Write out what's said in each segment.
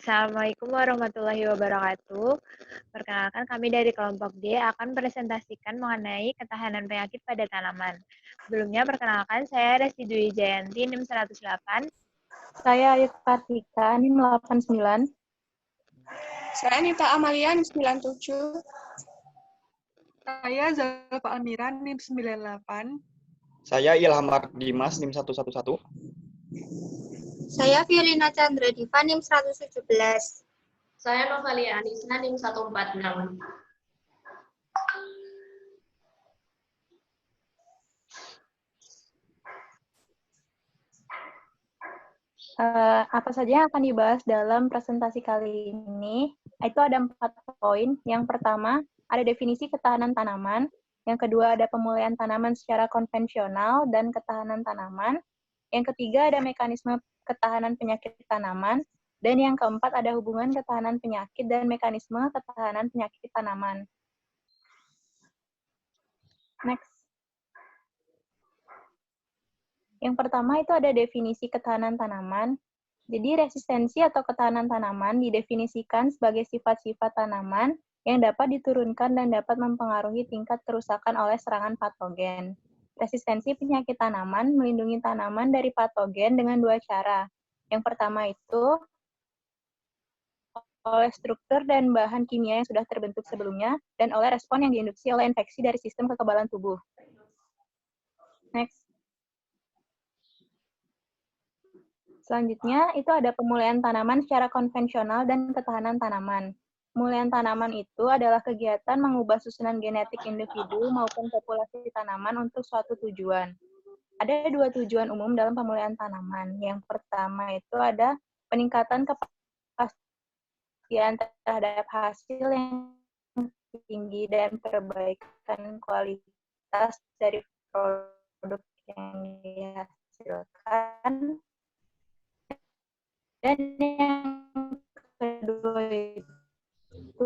Assalamualaikum warahmatullahi wabarakatuh. Perkenalkan kami dari kelompok D akan presentasikan mengenai ketahanan penyakit pada tanaman. Sebelumnya perkenalkan saya Resti Dwi Jayanti NIM 108. Saya Ayu Kartika NIM 89. Saya Anita Amalia NIM 97. Saya Zalfa Amiran NIM 98. Saya Ilham Dimas NIM 111. Saya Violina Chandra Diva NIM 117. Saya Novalia Anissa NIM 146. Apa saja yang akan dibahas dalam presentasi kali ini? Itu ada 4 poin. Yang pertama, ada definisi ketahanan tanaman. Yang kedua, ada pemulihan tanaman secara konvensional dan ketahanan tanaman. Yang ketiga, ada mekanisme ketahanan penyakit tanaman. Dan yang keempat, ada hubungan ketahanan penyakit dan mekanisme ketahanan penyakit tanaman. Next. Yang pertama itu ada definisi ketahanan tanaman. Jadi resistensi atau ketahanan tanaman didefinisikan sebagai sifat-sifat tanaman yang dapat diturunkan dan dapat mempengaruhi tingkat kerusakan oleh serangan patogen. Resistensi penyakit tanaman melindungi tanaman dari patogen dengan 2 cara. Yang pertama itu oleh struktur dan bahan kimia yang sudah terbentuk sebelumnya, dan oleh respon yang diinduksi oleh infeksi dari sistem kekebalan tubuh. Next. Selanjutnya, itu ada pemulihan tanaman secara konvensional dan ketahanan tanaman. Pemulihan tanaman itu adalah kegiatan mengubah susunan genetik individu maupun populasi tanaman untuk suatu tujuan. Ada 2 tujuan umum dalam pemulihan tanaman. Yang pertama itu ada peningkatan kepastian terhadap hasil yang tinggi dan perbaikan kualitas dari produk yang dihasilkan. Dan yang kedua itu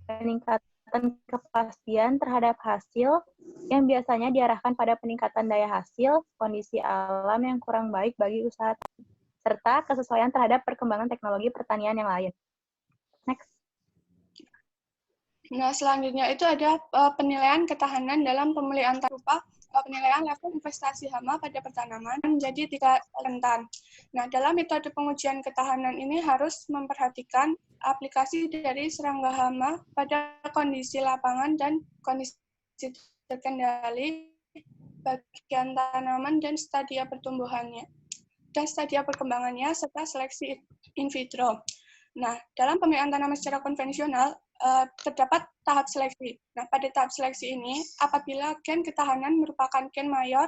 peningkatan kepastian terhadap hasil yang biasanya diarahkan pada peningkatan daya hasil, kondisi alam yang kurang baik bagi usaha, serta kesesuaian terhadap perkembangan teknologi pertanian yang lain. Next. Nah, selanjutnya itu ada penilaian ketahanan dalam pemulihan berupa penilaian level investasi hama pada pertanaman menjadi 3 rentan. Nah, dalam metode pengujian ketahanan ini harus memperhatikan aplikasi dari serangga hama pada kondisi lapangan dan kondisi terkendali bagian tanaman dan stadia pertumbuhannya dan stadia perkembangannya serta seleksi in vitro. Nah, dalam pemilihan tanaman secara konvensional terdapat tahap seleksi. Nah, pada tahap seleksi ini, apabila gen ketahanan merupakan gen mayor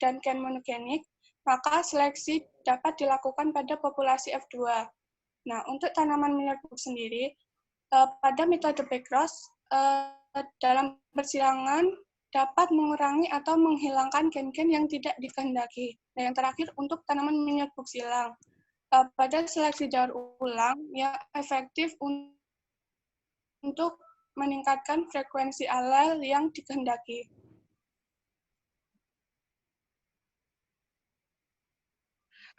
dan gen monogenik, maka seleksi dapat dilakukan pada populasi F2. Nah, untuk tanaman menyerbuk sendiri, pada metode backcross, dalam persilangan dapat mengurangi atau menghilangkan gen-gen yang tidak dikehendaki. Nah, yang terakhir, untuk tanaman menyerbuk silang, pada seleksi daur ulang yang efektif untuk meningkatkan frekuensi alel yang dikehendaki.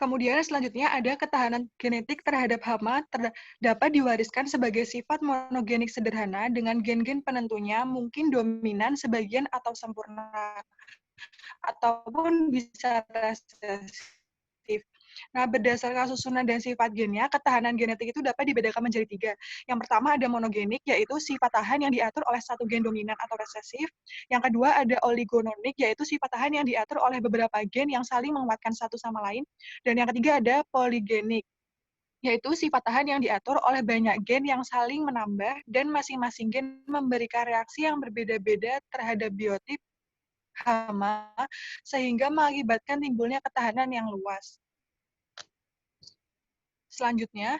Kemudian selanjutnya ada ketahanan genetik terhadap hama dapat diwariskan sebagai sifat monogenik sederhana dengan gen-gen penentunya mungkin dominan sebagian atau sempurna, ataupun bisa resesif. Nah, berdasarkan susunan dan sifat gennya, ketahanan genetik itu dapat dibedakan menjadi 3. Yang pertama ada monogenik, yaitu sifat tahan yang diatur oleh satu gen dominan atau resesif. Yang kedua ada oligononik, yaitu sifat tahan yang diatur oleh beberapa gen yang saling menguatkan satu sama lain. Dan yang ketiga ada poligenik, yaitu sifat tahan yang diatur oleh banyak gen yang saling menambah dan masing-masing gen memberikan reaksi yang berbeda-beda terhadap biotip hama, sehingga mengakibatkan timbulnya ketahanan yang luas. Selanjutnya,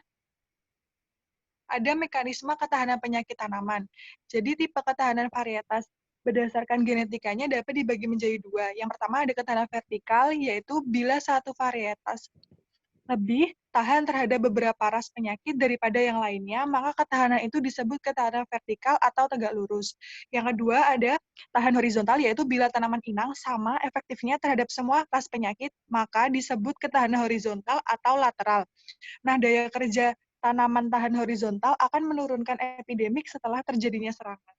ada mekanisme ketahanan penyakit tanaman. Jadi tipe ketahanan varietas berdasarkan genetikanya dapat dibagi menjadi 2. Yang pertama ada ketahanan vertikal, yaitu bila satu varietas lebih tahan terhadap beberapa ras penyakit daripada yang lainnya, maka ketahanan itu disebut ketahanan vertikal atau tegak lurus. Yang kedua ada tahan horizontal, yaitu bila tanaman inang sama efektifnya terhadap semua ras penyakit, maka disebut ketahanan horizontal atau lateral. Nah, daya kerja tanaman tahan horizontal akan menurunkan epidemik setelah terjadinya serangan.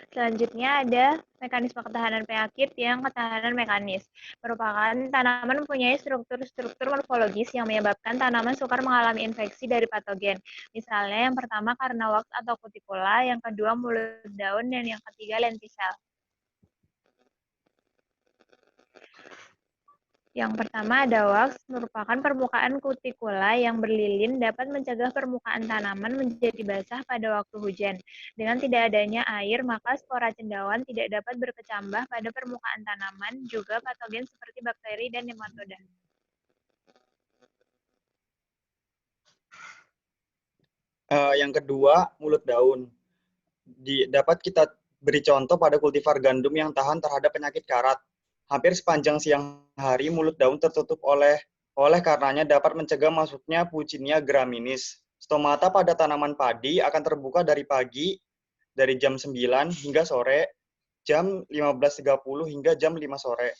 Selanjutnya ada mekanisme ketahanan penyakit yang ketahanan mekanis. Merupakan tanaman mempunyai struktur-struktur morfologis yang menyebabkan tanaman sukar mengalami infeksi dari patogen. Misalnya yang pertama karena wax atau kutikula, yang kedua mulut daun, dan yang ketiga lentisel. Yang pertama ada wax, merupakan permukaan kutikula yang berlilin dapat mencegah permukaan tanaman menjadi basah pada waktu hujan. Dengan tidak adanya air, maka spora cendawan tidak dapat berkecambah pada permukaan tanaman, juga patogen seperti bakteri dan nematoda. Yang kedua, mulut daun. Dapat kita beri contoh pada kultivar gandum yang tahan terhadap penyakit karat. Hampir sepanjang siang hari, mulut daun tertutup oleh karenanya dapat mencegah masuknya Puccinia graminis. Stomata pada tanaman padi akan terbuka dari pagi, dari jam 9 hingga sore, jam 15.30 hingga jam 5 sore.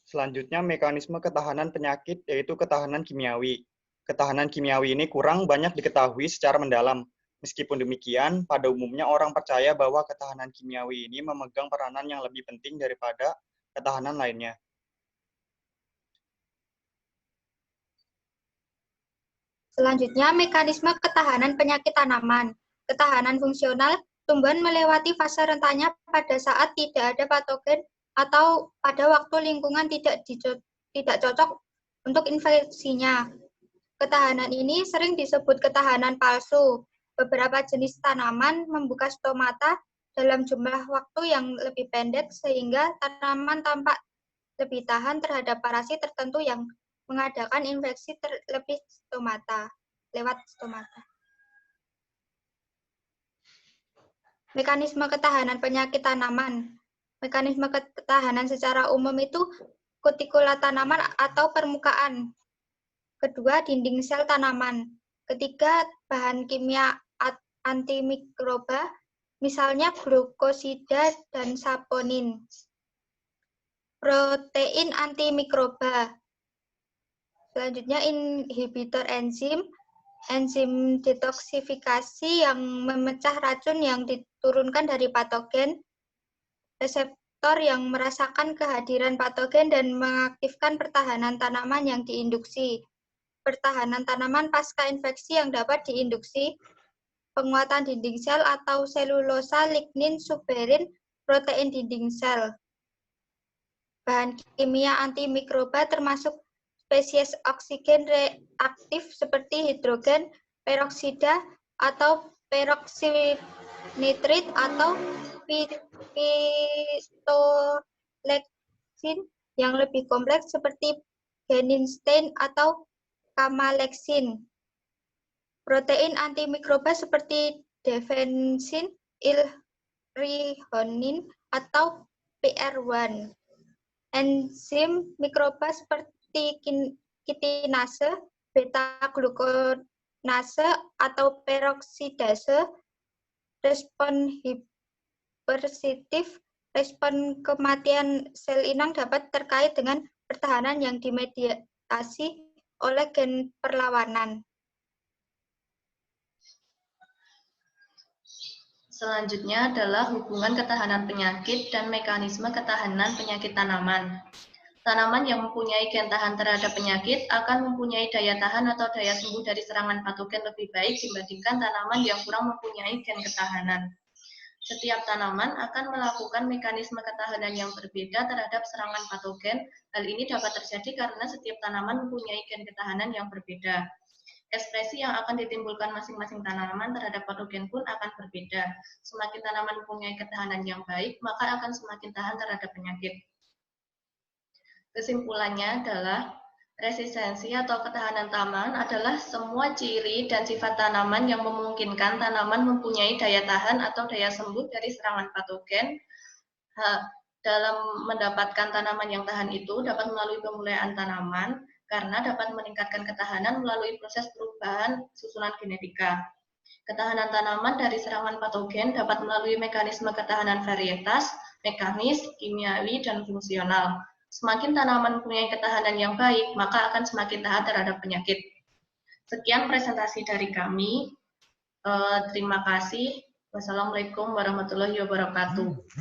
Selanjutnya, mekanisme ketahanan penyakit, yaitu ketahanan kimiawi. Ketahanan kimiawi ini kurang banyak diketahui secara mendalam. Meskipun demikian, pada umumnya orang percaya bahwa ketahanan kimiawi ini memegang peranan yang lebih penting daripada ketahanan lainnya. Selanjutnya, mekanisme ketahanan penyakit tanaman. Ketahanan fungsional, tumbuhan melewati fase rentannya pada saat tidak ada patogen atau pada waktu lingkungan tidak cocok untuk infeksinya. Ketahanan ini sering disebut ketahanan palsu. Beberapa jenis tanaman membuka stomata dalam jumlah waktu yang lebih pendek sehingga tanaman tampak lebih tahan terhadap parasit tertentu yang mengadakan infeksi lewat stomata. Mekanisme ketahanan penyakit tanaman. Mekanisme ketahanan secara umum itu kutikula tanaman atau permukaan. Kedua, dinding sel tanaman. Ketiga, bahan kimia antimikroba, misalnya glukosida dan saponin. Protein antimikroba. Selanjutnya, inhibitor enzim detoksifikasi yang memecah racun yang diturunkan dari patogen, reseptor yang merasakan kehadiran patogen dan mengaktifkan pertahanan tanaman yang diinduksi. Pertahanan tanaman pasca infeksi yang dapat diinduksi, penguatan dinding sel atau selulosa, lignin, suberin, protein dinding sel. Bahan kimia antimikroba termasuk spesies oksigen reaktif seperti hidrogen peroksida atau peroksinitrit atau pitoleksin yang lebih kompleks seperti geninstein atau kamaleksin. Protein antimikroba seperti defensin, ilrihonin, atau PR1. Enzim mikroba seperti kitinase, beta-glukonase, atau peroksidase, respon hipersensitif, respon kematian sel inang dapat terkait dengan pertahanan yang dimediasi oleh gen perlawanan. Selanjutnya adalah hubungan ketahanan penyakit dan mekanisme ketahanan penyakit tanaman. Tanaman yang mempunyai gen tahan terhadap penyakit akan mempunyai daya tahan atau daya sembuh dari serangan patogen lebih baik dibandingkan tanaman yang kurang mempunyai gen ketahanan. Setiap tanaman akan melakukan mekanisme ketahanan yang berbeda terhadap serangan patogen. Hal ini dapat terjadi karena setiap tanaman mempunyai gen ketahanan yang berbeda. Ekspresi yang akan ditimbulkan masing-masing tanaman terhadap patogen pun akan berbeda. Semakin tanaman mempunyai ketahanan yang baik, maka akan semakin tahan terhadap penyakit. Kesimpulannya adalah resistensi atau ketahanan tanaman adalah semua ciri dan sifat tanaman yang memungkinkan tanaman mempunyai daya tahan atau daya sembuh dari serangan patogen Dalam mendapatkan tanaman yang tahan itu dapat melalui pemulihan tanaman karena dapat meningkatkan ketahanan melalui proses perubahan susunan genetika. Ketahanan tanaman dari serangan patogen dapat melalui mekanisme ketahanan varietas, mekanis, kimiawi, dan fungsional. Semakin tanaman mempunyai ketahanan yang baik, maka akan semakin tahan terhadap penyakit. Sekian presentasi dari kami. Terima kasih. Wassalamualaikum warahmatullahi wabarakatuh.